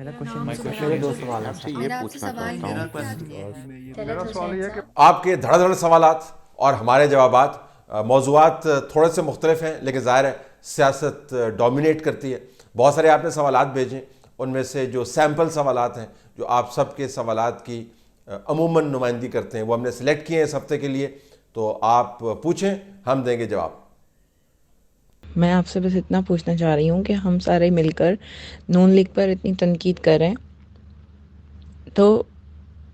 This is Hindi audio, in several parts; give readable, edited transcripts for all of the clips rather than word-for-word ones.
मेरे दो सवाल हैं आपसे सर। ये मेरा आपसे पूछना सवाल चाहता ये हूँ। है कि मेरा सवाल ये है कि आपके धड़ाधड़ सवालात और हमारे जवाबात मौज़ूआत थोड़े से मुख्तलिफ हैं, लेकिन ज़ाहिर है सियासत डोमिनेट करती है। बहुत सारे आपने सवालात भेजें, उनमें से जो सैम्पल सवालात हैं जो आप सबके सवालात की अमूमन नुमाइंदगी करते हैं, वो हमने सेलेक्ट किए हैं इस हफ्ते के लिए। तो आप पूछें, हम देंगे जवाब। मैं आपसे बस इतना पूछना चाह रही हूँ कि हम सारे मिलकर नून लीग पर इतनी तनकीद कर रहे हैं, तो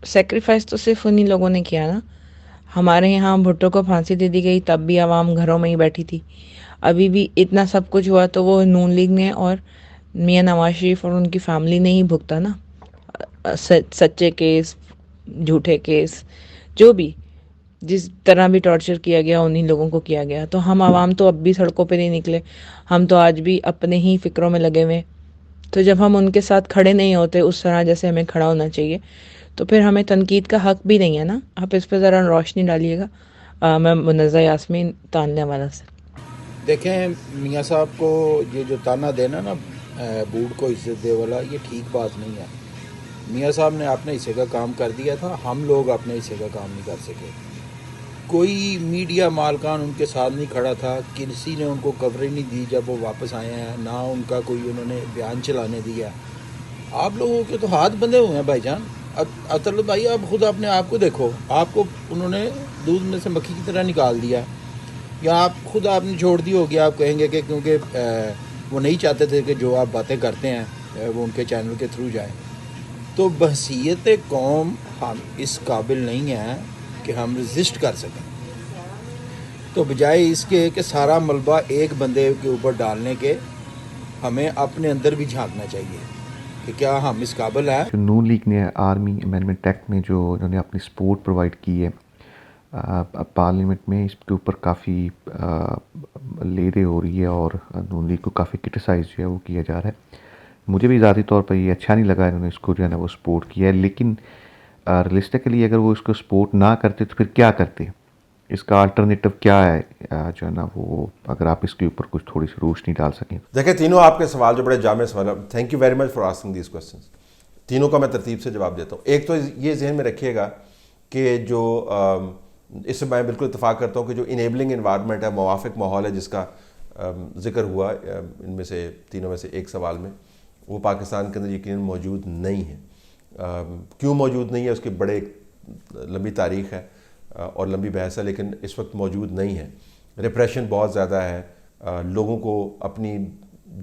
सेक्रीफाइस तो सिर्फ उन्हीं लोगों ने किया ना। हमारे यहाँ भुट्टो को फांसी दे दी गई, तब भी आवाम घरों में ही बैठी थी। अभी भी इतना सब कुछ हुआ तो वो नून लीग ने और मियाँ नवाज शरीफ और उनकी फैमिली ने ही भुगता ना। सच्चे केस, झूठे केस, जो भी जिस तरह भी टॉर्चर किया गया उन्हीं लोगों को किया गया। तो हम आवाम तो अब भी सड़कों पे नहीं निकले, हम तो आज भी अपने ही फिक्रों में लगे हुए। तो जब हम उनके साथ खड़े नहीं होते उस तरह जैसे हमें खड़ा होना चाहिए, तो फिर हमें तनकीद का हक भी नहीं है ना। आप इस पर ज़रा रोशनी डालिएगा। मैं मुनज़्ज़ा यास्मीन, तानने वाला से। देखें, मियाँ साहब को ये जो ताना देना ना बूढ़ को इज्जत दे वाला, ये ठीक बात नहीं है। मियाँ साहब ने अपने हिस्से का काम कर दिया था, हम लोग अपने हिस्से का काम नहीं कर सके। कोई मीडिया मालकान उनके साथ नहीं खड़ा था, किसी ने उनको कवरेज नहीं दी जब वो वापस आए हैं, ना उनका कोई उन्होंने बयान चलाने दिया। आप लोगों के तो हाथ बंधे हुए हैं भाईजान। अतर भाई, आप खुद अपने आप को देखो, आपको उन्होंने दूध में से मक्खी की तरह निकाल दिया, या आप खुद आपने छोड़ दी होगी। आप कहेंगे कि क्योंकि वो नहीं चाहते थे कि जो आप बातें करते हैं वो उनके चैनल के थ्रू जाए। तो बहसीयत कौम हम इस काबिल नहीं हैं कि हम रजिस्ट कर सकें। तो बजाय इसके कि सारा मलबा एक बंदे के ऊपर डालने के, हमें अपने अंदर भी झांकना चाहिए कि क्या हम इस काबिल हैं। जो नून लीग ने आर्मी अमेंडमेंट एक्ट में जो उन्होंने अपनी सपोर्ट प्रोवाइड की है पार्लियामेंट में, इसके ऊपर काफ़ी लेरे हो रही है और नून लीग को काफ़ी क्रिटिसाइज जो है वो किया जा रहा है। मुझे भी ज़ाती तौर पर ये अच्छा नहीं लगा इन्होंने इसको जो है ना वो सपोर्ट किया है, लेकिन रियलिस्टिकली अगर वो इसको सपोर्ट ना करते तो फिर क्या करते, इसका अल्टरनेटिव क्या है जो है ना वो, अगर आप इसके ऊपर कुछ थोड़ी सी रोशनी डाल सकें। देखिए, तीनों आपके सवाल जो बड़े जामे सवाल, thank you very much for asking these questions. तीनों का मैं तरतीब से जवाब देता हूँ। एक तो ये जहन में रखिएगा कि जो इससे मैं बिल्कुल इत्तेफाक करता हूँ कि जो इनेबलिंग इन्वायरमेंट है, मुवाफिक माहौल है जिसका जिक्र हुआ इनमें से तीनों में से एक सवाल में, वो पाकिस्तान के अंदर यकीनन मौजूद नहीं है। क्यों मौजूद नहीं है उसकी बड़े लंबी तारीख़ है और लंबी बहस है, लेकिन इस वक्त मौजूद नहीं है। रिप्रेशन बहुत ज़्यादा है, लोगों को अपनी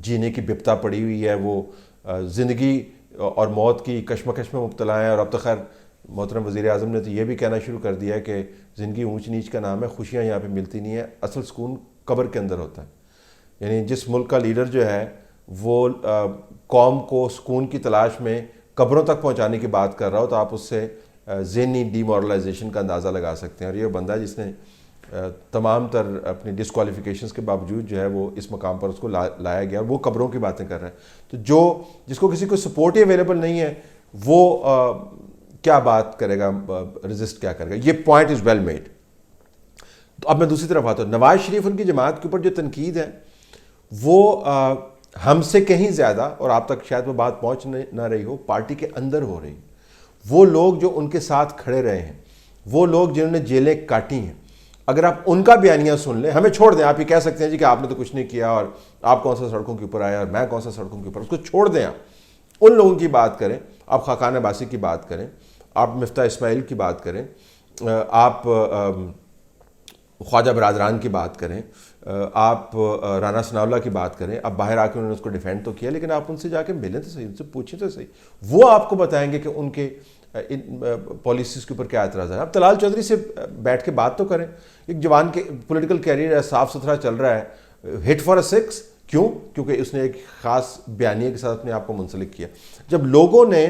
जीने की बिपता पड़ी हुई है, वो ज़िंदगी और मौत की कश्मकश में मुब्तला है। और अब तो खैर मोहतरम वज़ीर आज़म ने तो ये भी कहना शुरू कर दिया है कि ज़िंदगी ऊंच नीच का नाम है, खुशियाँ यहाँ पे मिलती नहीं है, असल सुकून कब्र के अंदर होता है। यानी जिस मुल्क का लीडर जो है वो कौम को सुकून की तलाश में कब्रों तक पहुँचाने की बात कर रहा हो, तो आप उससे ज़हनी डीमोरलाइजेशन का अंदाज़ा लगा सकते हैं। और ये बंदा जिसने तमाम तर अपनी डिस्क्वालिफिकेशंस के बावजूद जो है वो इस मकाम पर उसको लाया गया, वो कब्रों की बातें कर रहा है। तो जो जिसको किसी को सपोर्ट ही अवेलेबल नहीं है वो क्या बात करेगा, रेजिस्ट क्या करेगा। ये पॉइंट इज़ वेल मेड। तो अब मैं दूसरी तरफ आता हूँ, नवाज शरीफ उनकी जमात के ऊपर जो तनकीद है वो हमसे कहीं ज़्यादा, और आप तक शायद वो बात पहुँच ना रही हो, पार्टी के अंदर हो रही। वो लोग जो उनके साथ खड़े रहे हैं, वो लोग जिन्होंने जेलें काटी हैं, अगर आप उनका बयानिया सुन लें, हमें छोड़ दें। आप ये कह सकते हैं जी कि आपने तो कुछ नहीं किया और आप कौन सा सड़कों के ऊपर आए और मैं कौन सा सड़कों के ऊपर, उसको छोड़ दें। आप उन लोगों की बात करें, आप खाकान अब्बासी की बात करें, आप मिफ्ता इस्माइल की बात करें, आप ख्वाजा बरादरान की बात करें, आप राना सनाउल्लाह की बात करें। अब बाहर आकर उन्होंने उसको डिफेंड तो किया, लेकिन आप उनसे जाके मिलें तो सही, उनसे पूछें तो सही। वो आपको बताएंगे कि उनके इन पॉलिसीज़ के ऊपर क्या एतराज़ है। अब तलाल चौधरी से बैठ के बात तो करें। एक जवान के पॉलिटिकल कैरियर है, साफ़ सुथरा चल रहा है, हिट फॉर अ सिक्स। क्यों? क्योंकि उसने एक ख़ास बयानिए के साथ अपने आप को मुंसलिक किया। जब लोगों ने,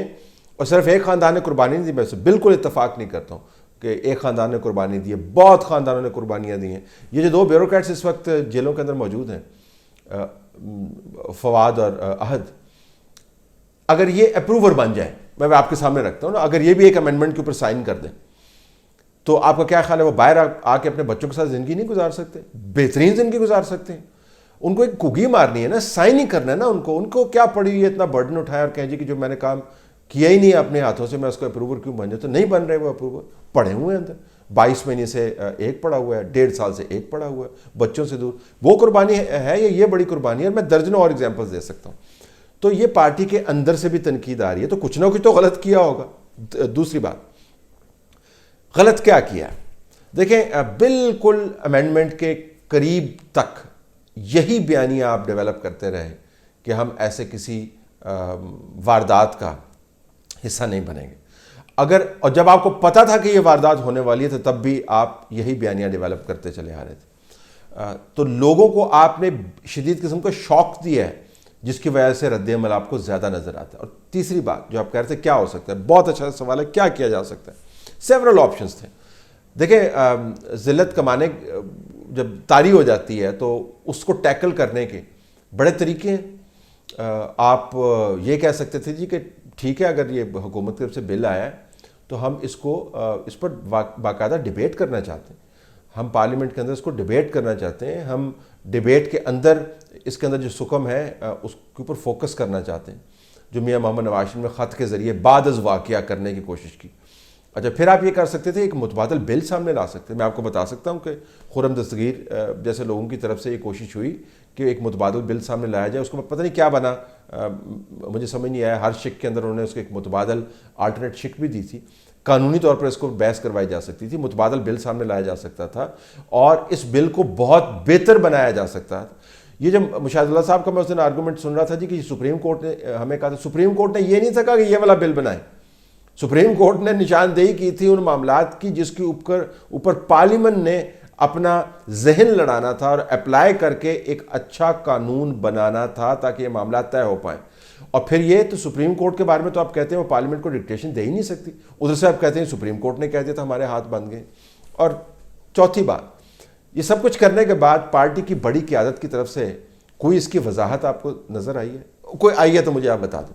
और सिर्फ एक ख़ानदान ने कुर्बानी नहीं दी, मैं उससे बिल्कुल इत्तफाक नहीं करता हूँ कि एक ख़ानदान ने कुर्बानी दी है, बहुत ख़ानदानों ने कुर्बानियाँ दी हैं। ये जो दो ब्यूरोक्रेट्स इस वक्त जेलों के अंदर मौजूद हैं, फवाद और अहद, अगर ये अप्रूवर बन जाए, मैं आपके सामने रखता हूँ ना, अगर ये भी एक अमेंडमेंट के ऊपर साइन कर दें, तो आपका क्या ख्याल है वो बाहर आके अपने बच्चों के साथ ज़िंदगी नहीं गुजार सकते? बेहतरीन ज़िंदगी गुजार सकते हैं। उनको एक कुगी मारनी है ना, साइन ही करना है ना उनको क्या पड़ी हुई है इतना बर्डन उठाया और कहें जी कि जो मैंने काम किया ही नहीं अपने हाथों से मैं उसको अप्रूवर क्यों बन जाए। तो नहीं बन रहे वो अप्रूवर, पड़े हुए हैं अंदर, 22 महीने से एक पड़ा हुआ है, 1.5 साल से एक पड़ा हुआ है, बच्चों से दूर। वो कुर्बानी है ये बड़ी कुर्बानी है। मैं दर्जनों और एग्जाम्पल्स दे सकता हूँ। तो ये पार्टी के अंदर से भी तनकीद आ रही है, तो कुछ ना कुछ तो गलत किया होगा। दूसरी बात, गलत क्या किया है? देखें, बिल्कुल अमेंडमेंट के करीब तक यही बयानियाँ आप डेवलप करते रहे कि हम ऐसे किसी वारदात का हिस्सा नहीं बनेंगे। और जब आपको पता था कि ये वारदात होने वाली है, तो तब भी आप यही बयानियाँ डेवलप करते चले आ रहे थे। तो लोगों को आपने शदीद किस्म का शौक दिया है, जिसकी वजह से रद्द-ए-अमल आपको ज़्यादा नज़र आता है। और तीसरी बात जो आप कह रहे थे, क्या हो सकता है, बहुत अच्छा सवाल है, क्या किया जा सकता है? सेवरल ऑप्शंस थे। देखें, ज़िल्लत कमाने जब तारी हो जाती है तो उसको टैकल करने के बड़े तरीके हैं। आप ये कह सकते थे जी कि ठीक है, अगर ये हुकूमत की तरफ से बिल आया है तो हम इस पर बाकायदा डिबेट करना चाहते हैं, हम पार्लियामेंट के अंदर इसको डिबेट करना चाहते हैं, हम डिबेट के अंदर इसके अंदर जो सुकम है उसके ऊपर फोकस करना चाहते हैं, जो मियां मोहम्मद नवाज शरीफ ने ख़त के ज़रिए बाद अज़ वाक़या करने की कोशिश की। अच्छा, फिर आप ये कर सकते थे, एक मुतबादल बिल सामने ला सकते। मैं आपको बता सकता हूँ कि खुर्रम दस्तगीर जैसे लोगों की तरफ से ये कोशिश हुई कि एक मुतबादल बिल सामने लाया जाए। उसको पता नहीं क्या बना, मुझे समझ नहीं आया। हर शिक के अंदर उन्होंने उसको एक मुतबादल अल्टरनेट शिक भी दी थी। कानूनी तौर पर इसको बहस करवाई जा सकती थी, मुतबादल बिल सामने लाया जा सकता था और इस बिल को बहुत बेहतर बनाया जा सकता था। ये जब मुशाहिदुल्लाह साहब का मैं उस दिन आर्गूमेंट सुन रहा था जी कि सुप्रीम कोर्ट ने हमें कहा था, सुप्रीम कोर्ट ने ये नहीं था कहा कि ये वाला बिल बनाए। सुप्रीम कोर्ट ने निशानदेही की थी उन मामलात की जिसके ऊपर पार्लियामेंट ने अपना जहन लड़ाना था और अप्लाई करके एक अच्छा कानून बनाना था ताकि ये मामला तय हो पाए। और फिर ये तो सुप्रीम कोर्ट के बारे में तो आप कहते हैं वो पार्लियामेंट को डिक्टेशन दे ही नहीं सकती, उधर से आप कहते हैं सुप्रीम कोर्ट ने कह दिया था, हमारे हाथ बंद गए। और चौथी बात, ये सब कुछ करने के बाद पार्टी की बड़ी क़यादत की तरफ से कोई इसकी वजाहत आपको नज़र आई है? कोई आई है तो मुझे आप बता दो।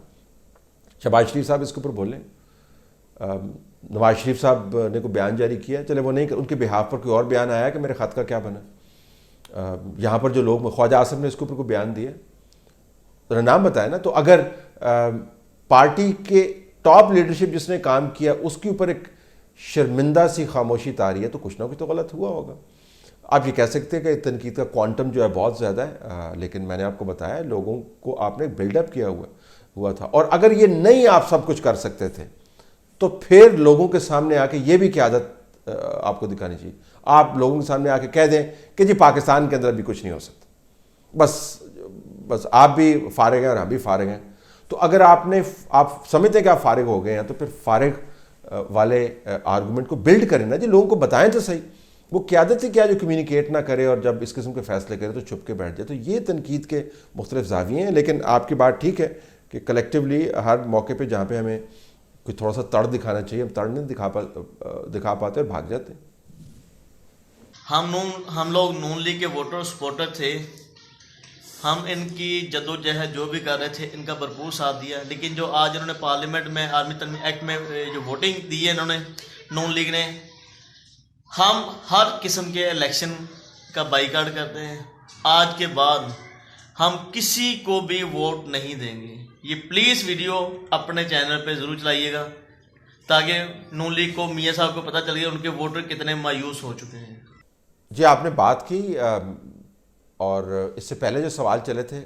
शहबाज शरीफ साहब इसके ऊपर बोलें, नवाज शरीफ साहब ने कोई बयान जारी किया, चले वो नहीं, उनके बिहाफ पर कोई और बयान आया कि मेरे ख़त का क्या बना। यहाँ पर जो लोग, ख्वाजा आसिम ने इसके ऊपर कोई बयान दिया, तो नाम बताया ना। तो अगर पार्टी के टॉप लीडरशिप जिसने काम किया उसके ऊपर एक शर्मिंदा सी खामोशी तारी है, तो कुछ ना कुछ तो गलत हुआ होगा। आप ये कह सकते हैं कि तनकीद का क्वांटम जो है बहुत ज़्यादा है, लेकिन मैंने आपको बताया लोगों को आपने बिल्डअप किया हुआ था। और अगर ये नहीं आप सब कुछ कर सकते थे तो फिर लोगों के सामने आके ये भी क़यादत आपको दिखानी चाहिए। आप लोगों के सामने आके कह दें कि जी पाकिस्तान के अंदर भी कुछ नहीं हो सकता, बस आप भी फारिग हैं और हम भी फारिग हैं। तो अगर आप समझते हैं कि आप फारिग हो गए हैं तो फिर फारिग वाले आर्गूमेंट को बिल्ड करें ना जी, लोगों को बताएं तो सही। वो क़यादत ही क्या जो कम्युनिकेट ना करे और जब इस किस्म के फैसले करे तो छुप के बैठ जाए। तो ये तनकीद के मुख्तलिफ ज़ाविये हैं, लेकिन आपकी बात ठीक है कि कलेक्टिवली हर मौके पर जहाँ पर हमें कोई थोड़ा सा तड़ दिखाना चाहिए, हम तड़ नहीं दिखा पाते और भाग जाते। हम लोग नून लीग के वोटर सपोर्टर थे, हम इनकी जद्दोजहद जो भी कर रहे थे इनका भरपूर साथ दिया। लेकिन जो आज इन्होंने पार्लियामेंट में आर्मी तरमीम एक्ट में जो वोटिंग दी है इन्होंने नून लीग ने, हम हर किस्म के इलेक्शन का बाइकाट करते हैं। आज के बाद हम किसी को भी वोट नहीं देंगे। ये प्लीज़ वीडियो अपने चैनल पे ज़रूर चलाइएगा ताकि नून लीग को, मियाँ साहब को पता चल गया उनके वोटर कितने मायूस हो चुके हैं। जी, आपने बात की और इससे पहले जो सवाल चले थे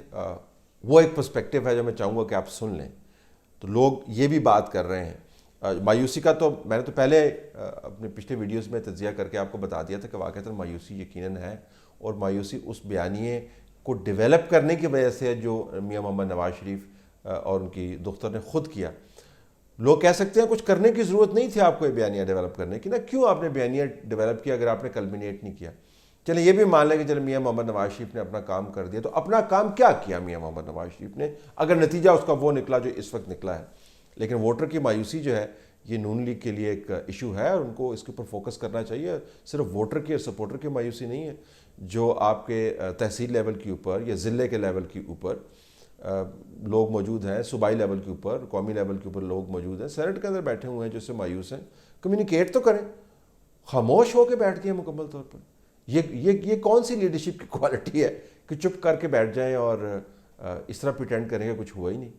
वो एक पर्सपेक्टिव है जो मैं चाहूँगा कि आप सुन लें। तो लोग ये भी बात कर रहे हैं मायूसी का, तो मैंने तो पहले अपने पिछले वीडियोस में तज्जिया करके आपको बता दिया था कि वाक़ई मायूसी यकीनन है, और मायूसी उस बयानिए को डेवलप करने की वजह से जो मियां मोहम्मद नवाज शरीफ और उनकी दुख्तर ने ख़ुद किया। लोग कह सकते हैं कुछ करने की ज़रूरत नहीं थी आपको ये बयानिया डेवलप करने की ना, क्यों आपने बयानिया डेवलप किया अगर आपने कल्मिनेट नहीं किया। चले ये भी मान लें कि चले मियां मोहम्मद नवाज शरीफ ने अपना काम कर दिया, तो अपना काम क्या किया मियां मोहम्मद नवाज शरीफ ने, अगर नतीजा उसका वो निकला जो इस वक्त निकला है। लेकिन वोटर की मायूसी जो है ये नून लीग के लिए एक इशू है और उनको इसके ऊपर फोकस करना चाहिए। सिर्फ वोटर की और सपोर्टर की मायूसी नहीं है, जो आपके तहसील लेवल के ऊपर या ज़िले के लेवल के ऊपर लोग मौजूद हैं, सूबाई लेवल के ऊपर, कौमी लेवल के ऊपर लोग मौजूद हैं, सेनेट के अंदर बैठे हुए हैं जो इससे मायूस हैं। कम्युनिकेट तो करें, खामोश होकर बैठ गए मुकम्मल तौर पर। ये कौन सी लीडरशिप की क्वालिटी है कि चुप करके बैठ जाएं और इस तरह प्रिटेंड करें कि कुछ हुआ ही नहीं।